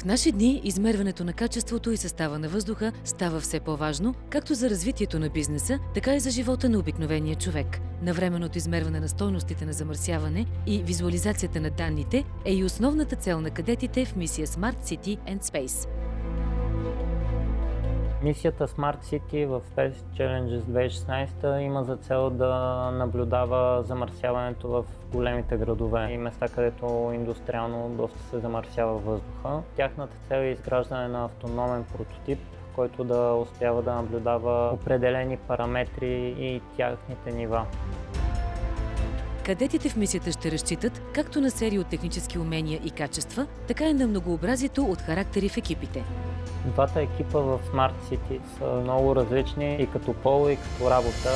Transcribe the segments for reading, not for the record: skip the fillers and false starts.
В наши дни измерването на качеството и състава на въздуха става все по-важно, както за развитието на бизнеса, така и за живота на обикновения човек. Навременното измерване на стойностите на замърсяване и визуализацията на данните е и основната цел на кадетите в мисия Smart City and Space. Мисията Smart City в Space Challenges 2016 има за цел да наблюдава замърсяването в големите градове и места, където индустриално доста се замърсява въздуха. Тяхната цел е изграждане на автономен прототип, който да успява да наблюдава определени параметри и тяхните нива. Кадетите в мисията ще разчитат както на серия от технически умения и качества, така и на многообразието от характери в екипите. Двата екипа в Smart City са много различни и като пол, и като работа.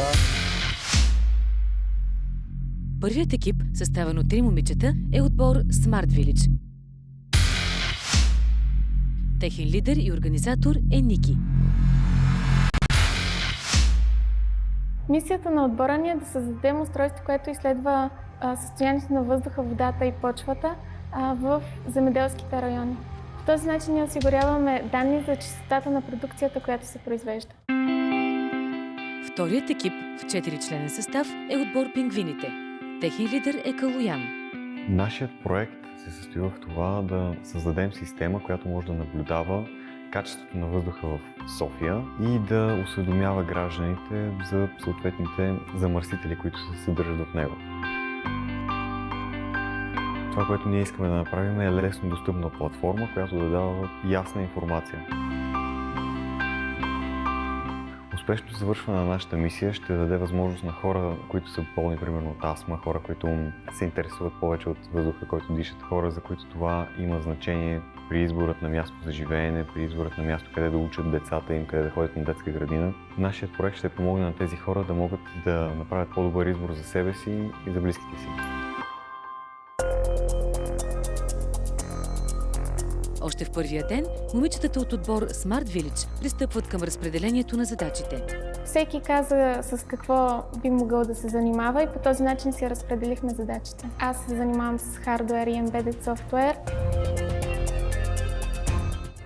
Първият екип, съставен от 3 момичета, е отбор Smart Village. Техен лидер и организатор е Ники. Мисията на отбора ни е да създадем устройство, което изследва състоянието на въздуха, водата и почвата в земеделските райони. По този начин ние осигуряваме данни за чистотата на продукцията, която се произвежда. Вторият екип в 4-членен състав е отбор Пингвините. Техен лидер е Калоян. Нашият проект се състои в това да създадем система, която може да наблюдава качеството на въздуха в София и да осведомява гражданите за съответните замърсители, които се съдържат в него. Това, което ние искаме да направим, е лесно достъпна платформа, която да дава ясна информация. Успешното завършване на нашата мисия ще даде възможност на хора, които са болни, примерно от астма, хора, които се интересуват повече от въздуха, който дишат, хора, за които това има значение при изборът на място за живеене, при изборът на място, къде да учат децата им, къде да ходят на детска градина. Нашият проект ще помогне на тези хора да могат да направят по-добър избор за себе си и за близките си. Още в първия ден, момичетата от отбор Smart Village пристъпват към разпределението на задачите. Всеки каза с какво би могъл да се занимава и по този начин си разпределихме задачите. Аз се занимавам с хардуер и embedded софтуер.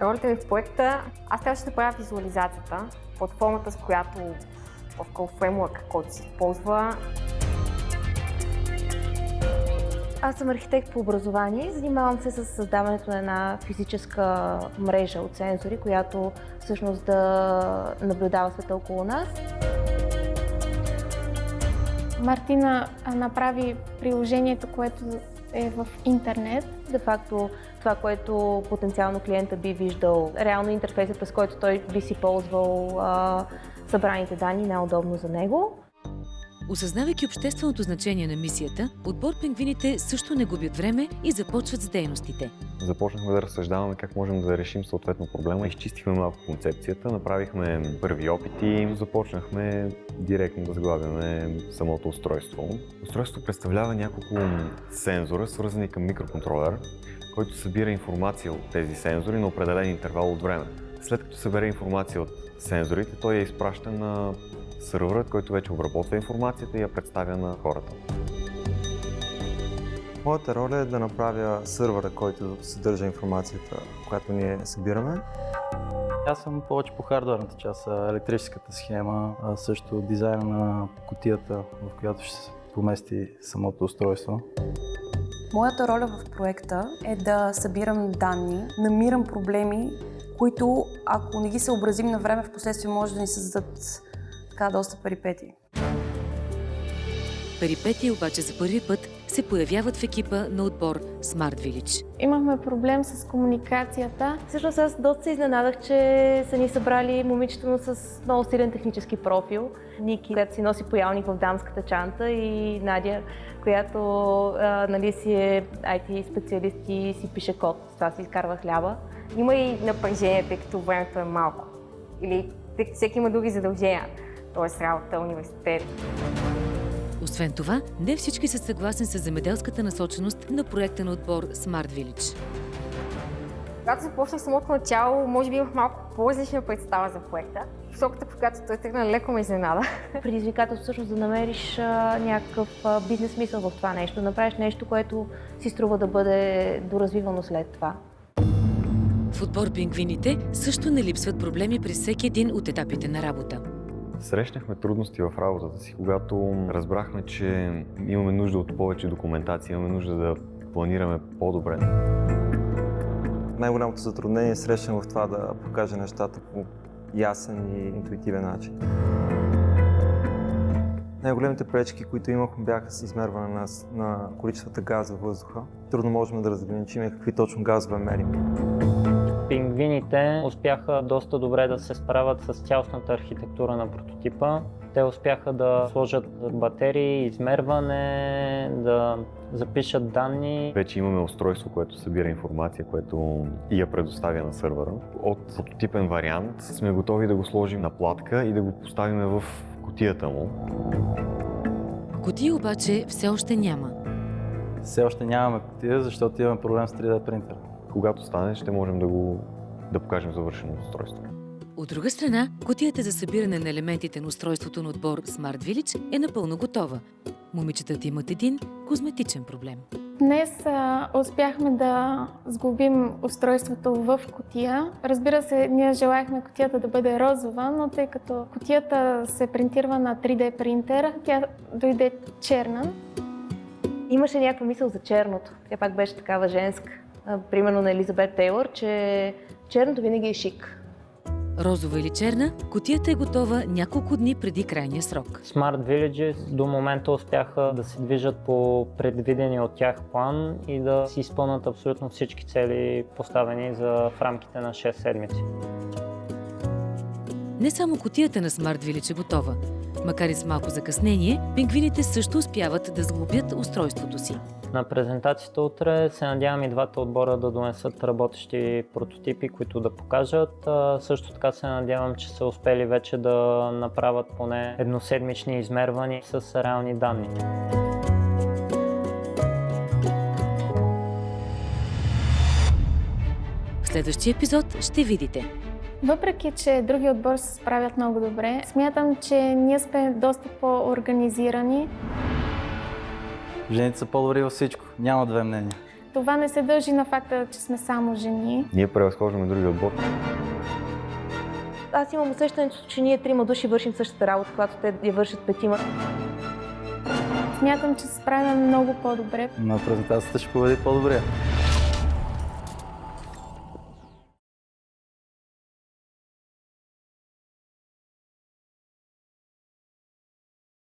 Ролята ми в проекта, аз трябваше да правя визуализацията, платформата, с която в фреймворк, който се използва. Аз съм архитект по образование, занимавам се с създаването на една физическа мрежа от сензори, която всъщност да наблюдава света около нас. Мартина направи приложението, което е в интернет. Де факто това, което потенциално клиента би виждал, реално интерфейсът, през който той би си ползвал събраните данни, най-удобно за него. Осъзнавайки общественото значение на мисията, отбор Пингвините също не губят време и започват с дейностите. Започнахме да разсъждаваме как можем да решим съответно проблема. Изчистихме малко концепцията, направихме първи опити, започнахме директно да сглавяме самото устройство. Устройството представлява няколко сензора, свързани към микроконтролер, който събира информация от тези сензори на определен интервал от време. След като събере информация от сензорите, той я изпраща на сървърът, който вече обработва информацията и я представя на хората. Моята роля е да направя сървъра, който съдържа информацията, която ние събираме. Аз съм повече по хардуерната част, електрическата схема, също дизайна на кутията, в която ще се помести самото устройство. Моята роля в проекта е да събирам данни, намирам проблеми, които ако не ги съобразим на време, впоследствие може да ни създадат доста перипетии. Перипетии обаче за първи път се появяват в екипа на отбор Smart Village. Имахме проблем с комуникацията. Всъщност аз доста се изненадах, че са ни събрали момичето, но с много силен технически профил. Ники, която си носи поялник в дамската чанта, и Надя, която си е IT специалист и си пише код, с това си изкарва хляба. Има и напрежение, тъй като времето е малко. Или тъй като всеки има други задължения, т.е. работа, университет. Освен това, не всички са съгласни с земеделската насоченост на проекта на отбор Smart Village. Когато започнах самото начало, може би имах малко по-различна представа за проекта. Посоката, по която той тръгна, леко ме изненада. Предизвикателство всъщност да намериш някакъв бизнес смисъл в това нещо, да направиш нещо, което си струва да бъде доразвивано след това. В отбор Пингвините също не липсват проблеми при всеки един от етапите на работа. Срещнахме трудности в работата си, когато разбрахме, че имаме нужда от повече документация, имаме нужда да планираме по-добре. Най-голямото затруднение срещам в това да покажа нещата по ясен и интуитивен начин. Най-големите пречки, които имахме, бяха с измерване на количествата газ във въздуха. Трудно можем да разграничим какви точно газове мерим. Пингвините успяха доста добре да се справят с цялостната архитектура на прототипа. Те успяха да сложат батерии, измерване, да запишат данни. Вече имаме устройство, което събира информация, което и я предоставя на сървъра. От прототипен вариант сме готови да го сложим на платка и да го поставим в кутията му. Кутия обаче все още няма. Все още нямаме кутия, защото имаме проблем с 3D принтера. Когато стане, ще можем да покажем завършено устройство. От друга страна, кутията за събиране на елементите на устройството на отбор Smart Village е напълно готова. Момичетата имат един козметичен проблем. Днес успяхме да сглобим устройството в кутия. Разбира се, ние желаехме кутията да бъде розова, но тъй като кутията се принтирва на 3D принтер, тя дойде черна. Имаше някаква мисъл за черното. Тя пак беше такава женска. Примерно на Елизабет Тейлор, че черното винаги е шик. Розова или черна, кутията е готова няколко дни преди крайния срок. Smart Villages до момента успяха да се движат по предвидения от тях план и да си изпълнят абсолютно всички цели, поставени в рамките на 6 седмици. Не само кутията на Smart Village е готова. Макар и с малко закъснение, пингвините също успяват да сглобят устройството си. На презентацията утре се надявам и двата отбора да донесат работещи прототипи, които да покажат. Също така се надявам, че са успели вече да направят поне едноседмични измервания с реални данни. В следващия епизод ще видите. Въпреки че други отбори се справят много добре, смятам, че ние сме доста по-организирани. Жените са по-добри във всичко, няма две мнения. Това не се дължи на факта, че сме само жени. Ние превъзхождаме други отбор. Аз имам усещането, че ние 3 души вършим същата работа, когато те я вършат 5. Смятам, че се справяме много по-добре. На презентацията ще победи по-добре.